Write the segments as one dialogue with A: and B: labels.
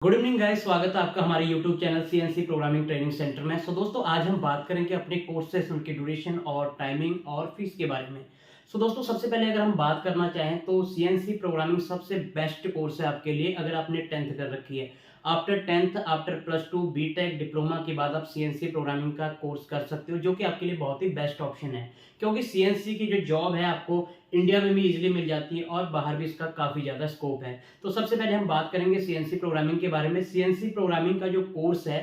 A: Good evening guys, स्वागत है आपका हमारे YouTube channel CNC programming training centre में। दोस्तों आज हम बात करेंगे अपने कोर्सेस, उनकी ड्यूरेशन और टाइमिंग और फीस के बारे में। दोस्तों सबसे पहले अगर हम बात करना चाहें तो सीएनसी प्रोग्रामिंग सबसे बेस्ट कोर्स है आपके लिए अगर आपने 10th कर रखी है। After 10th, after +2, BTech, diploma के बाद आप सीएनसी प्रोग्रामिंग का कोर्स कर सकते हो, जो कि आपके लिए बहुत ही बेस्ट ऑप्शन है, क्योंकि सीएनसी की जो जॉब है आपको इंडिया में भी इजीली मिल जाती है और बाहर भी इसका काफ़ी ज़्यादा स्कोप है। तो सबसे पहले हम बात करेंगे सीएनसी प्रोग्रामिंग के बारे में। सीएनसी प्रोग्रामिंग का जो कोर्स है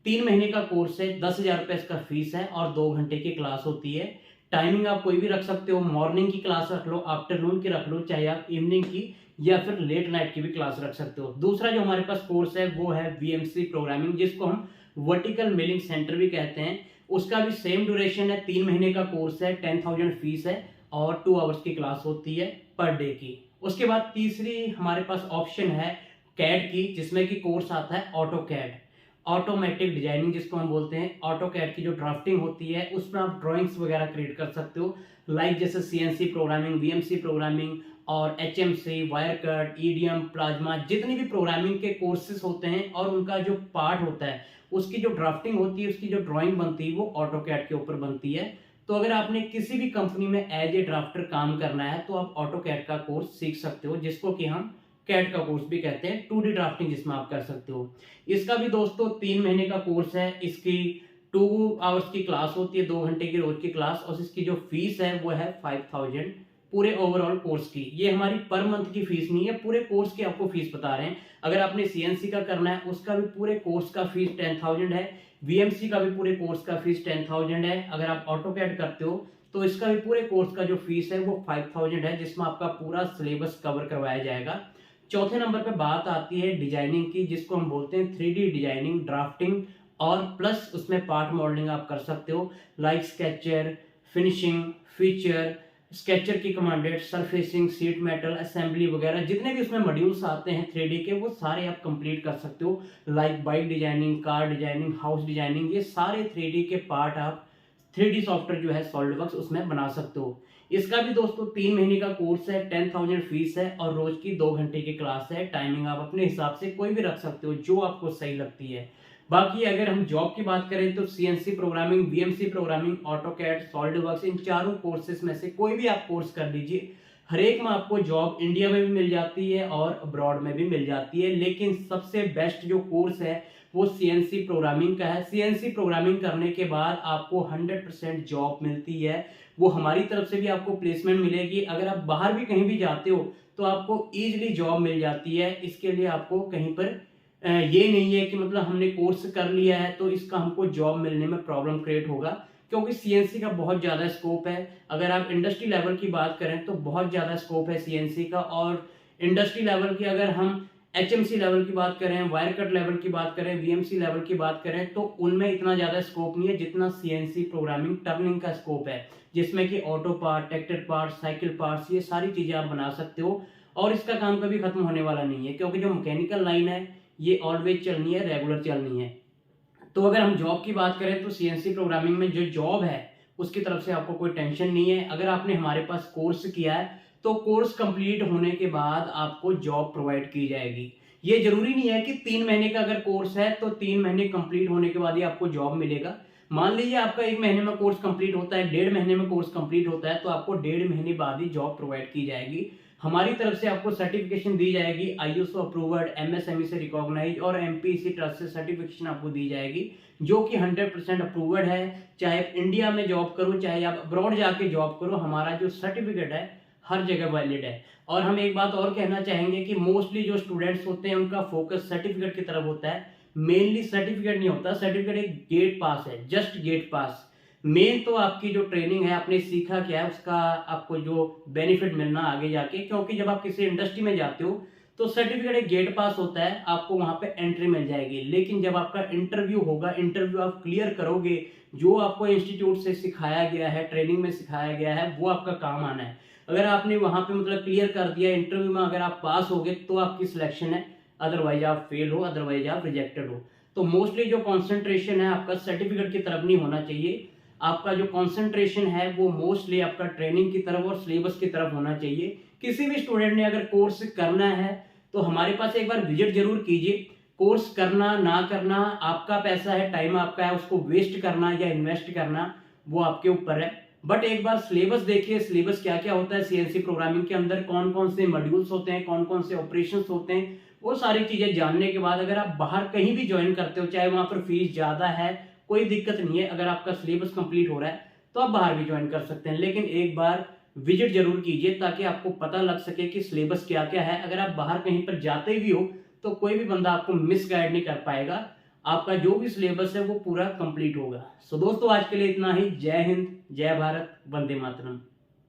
A: 3 महीने का कोर्स है, 10,000 रुपये इसका फीस है और 2 घंटे की क्लास होती है। टाइमिंग आप कोई भी रख सकते हो, मॉर्निंग की क्लास रख लो, आफ्टरनून की रख लो, चाहे आप इवनिंग की या फिर लेट नाइट की भी क्लास रख सकते हो। दूसरा जो हमारे पास कोर्स है वो है वीएमसी प्रोग्रामिंग, जिसको हम वर्टिकल मेलिंग सेंटर भी कहते हैं। उसका भी सेम ड्यूरेशन है, 3 महीने का कोर्स है, 10,000 फीस है और 2 आवर्स की क्लास होती है पर डे की। उसके बाद तीसरी हमारे पास ऑप्शन है कैड की, जिसमें कि कोर्स आता है ऑटो कैड, ऑटोमेटिक डिजाइनिंग जिसको हम बोलते हैं। ऑटो कैड की जो ड्राफ्टिंग होती है उसमें आप ड्राइंग्स वगैरह क्रिएट कर सकते हो, लाइक जैसे सीएनसी प्रोग्रामिंग, वीएमसी प्रोग्रामिंग और HMC, wire cut, EDM, plasma, जितनी भी प्रोग्रामिंग के कोर्सेज होते हैं और उनका जो पार्ट होता है उसकी जो ड्राफ्टिंग होती है, उसकी जो ड्राइंग बनती है वो ऑटो कैड के ऊपर बनती है। तो अगर आपने किसी भी कंपनी में एज ए ड्राफ्टर काम करना है तो आप ऑटो कैड का कोर्स सीख सकते हो, जिसको कि हम कैड का कोर्स भी कहते हैं, 2D ड्राफ्टिंग जिसमें आप कर सकते हो। इसका भी दोस्तों 3 महीने का कोर्स है। इसकी 2 आवर्स की क्लास होती है, 2 घंटे की रोज की क्लास, और इसकी जो फीस है वो है 5,000 पूरे ओवरऑल कोर्स की। ये हमारी पर मंथ की फीस नहीं है, पूरे कोर्स की आपको फीस बता रहे हैं। अगर आपने सीएनसी का करना है उसका भी पूरे कोर्स का फीस 10,000 है, वीएमसी का भी पूरे कोर्स का फीस 10,000 है। अगर आप ऑटो कैड करते हो तो इसका भी पूरे कोर्स का जो फीस है वो 5,000 है, जिसमें आपका पूरा सिलेबस कवर करवाया जाएगा। चौथे नंबर पे बात आती है डिजाइनिंग की, जिसको हम बोलते हैं 3D डिजाइनिंग, ड्राफ्टिंग और प्लस उसमें पार्ट मॉडलिंग आप कर सकते हो, like sketcher, finishing, feature, sketcher की commanded, surfacing, sheet metal, assembly वगैरह जितने भी उसमें मॉड्यूल्स आते हैं 3D के, वो सारे आप कंप्लीट कर सकते हो, like bike designing, car designing, house designing. ये सारे 3D के पार्ट आप 3D सॉफ्टवेयर जो है सॉलिडवर्क्स उसमें बना सकते हो। इसका भी दोस्तों 3 महीने का कोर्स है, 10,000 फीस है और रोज की 2 घंटे की क्लास है। टाइमिंग आप अपने हिसाब से कोई भी रख सकते हो जो आपको सही लगती है। बाकी अगर हम जॉब की बात करें तो CNC programming, VMC programming, AutoCAD, SolidWorks, इन चारों कोर्सेज में से कोई भी आप कोर्स कर लीजिए, हर एक में आपको जॉब इंडिया में भी मिल जाती है और अब्रॉड में भी मिल जाती है। लेकिन सबसे बेस्ट जो कोर्स है वो सीएनसी प्रोग्रामिंग का है। सीएनसी प्रोग्रामिंग करने के बाद आपको 100% जॉब मिलती है, वो हमारी तरफ से भी आपको प्लेसमेंट मिलेगी। अगर आप बाहर भी कहीं भी जाते हो तो आपको इजीली जॉब मिल जाती है। इसके लिए आपको कहीं पर ये नहीं है कि मतलब हमने कोर्स कर लिया है तो इसका हमको जॉब मिलने में प्रॉब्लम क्रिएट होगा, क्योंकि सीएनसी का बहुत ज़्यादा स्कोप है। अगर आप इंडस्ट्री लेवल की बात करें तो बहुत ज़्यादा स्कोप है सीएनसी का, और इंडस्ट्री लेवल की अगर हम एचएमसी लेवल की बात करें, वायर कट लेवल की बात करें, वीएमसी लेवल की बात करें तो उनमें इतना ज़्यादा स्कोप नहीं है जितना सीएनसी प्रोग्रामिंग टर्निंग का स्कोप है, जिसमें कि auto part, tractor part, cycle parts, ये सारी चीज़ें आप बना सकते हो। और इसका काम कभी खत्म होने वाला नहीं है, क्योंकि जो मैकेनिकल लाइन है ये ऑलवेज चलनी है, रेगुलर चलनी है। तो अगर हम जॉब की बात करें तो सीएनसी प्रोग्रामिंग में जो जॉब है उसकी तरफ से आपको कोई टेंशन नहीं है। अगर आपने हमारे पास कोर्स किया है तो कोर्स कंप्लीट होने के बाद आपको जॉब प्रोवाइड की जाएगी। ये जरूरी नहीं है कि 3 महीने का अगर कोर्स है तो 3 महीने कंप्लीट होने के बाद ही आपको जॉब मिलेगा। मान लीजिए आपका 1 महीने में कोर्स कंप्लीट होता है, 1.5 महीने में कोर्स कंप्लीट होता है, तो आपको 1.5 महीने बाद ही जॉब प्रोवाइड की जाएगी। हमारी तरफ से आपको सर्टिफिकेशन दी जाएगी, आईएसओ अप्रूव्ड, एमएसएमई से रिकॉग्नाइज और एमपीसी ट्रस्ट से सर्टिफिकेशन आपको दी जाएगी, जो कि 100% अप्रूव्ड है। चाहे आप इंडिया में जॉब करो चाहे आप अब्रॉड जाके जॉब करो, हमारा जो सर्टिफिकेट है हर जगह वैलिड है। और हम एक बात और कहना चाहेंगे कि मोस्टली जो स्टूडेंट्स होते हैं उनका फोकस सर्टिफिकेट की तरफ होता है, मेनली सर्टिफिकेट नहीं होता। सर्टिफिकेट एक गेट पास है, जस्ट गेट पास। मेन तो आपकी जो ट्रेनिंग है, आपने सीखा क्या है, उसका आपको जो बेनिफिट मिलना आगे जाके, क्योंकि जब आप किसी इंडस्ट्री में जाते हो तो सर्टिफिकेट एक गेट पास होता है, आपको वहां पे एंट्री मिल जाएगी। लेकिन जब आपका इंटरव्यू होगा, इंटरव्यू आप क्लियर करोगे, जो आपको इंस्टीट्यूट से सिखाया गया है, ट्रेनिंग में सिखाया गया है, वो आपका काम आना है। अगर आपने वहां पे मतलब क्लियर कर दिया इंटरव्यू में, अगर आप पास हो गए तो आपकी सिलेक्शन है, अदरवाइज आप फेल हो, अदरवाइज आप रिजेक्टेड हो। तो मोस्टली जो कॉन्सेंट्रेशन है आपका सर्टिफिकेट की तरफ नहीं होना चाहिए, आपका जो कंसंट्रेशन है वो मोस्टली आपका ट्रेनिंग की तरफ और सिलेबस की तरफ होना चाहिए। किसी भी स्टूडेंट ने अगर कोर्स करना है तो हमारे पास एक बार विजिट जरूर कीजिए। कोर्स करना ना करना आपका पैसा है, टाइम आपका है, उसको वेस्ट करना या इन्वेस्ट करना वो आपके ऊपर है। बट एक बार सिलेबस देखिए, सिलेबस क्या क्या होता है सीएनसी प्रोग्रामिंग के अंदर, कौन कौन से मॉड्यूल्स होते हैं, कौन कौन से ऑपरेशंस होते हैं, वो सारी चीजें जानने के बाद अगर आप बाहर कहीं भी ज्वाइन करते हो, चाहे वहां पर फीस ज्यादा है, कोई दिक्कत नहीं है। अगर आपका सिलेबस कंप्लीट हो रहा है तो आप बाहर भी ज्वाइन कर सकते हैं, लेकिन एक बार विजिट जरूर कीजिए ताकि आपको पता लग सके कि सिलेबस क्या क्या है। अगर आप बाहर कहीं पर जाते भी हो तो कोई भी बंदा आपको मिस गाइड नहीं कर पाएगा, आपका जो भी सिलेबस है वो पूरा कंप्लीट होगा। सो दोस्तों आज के लिए इतना ही। जय हिंद, जय भारत, वंदे मातरम।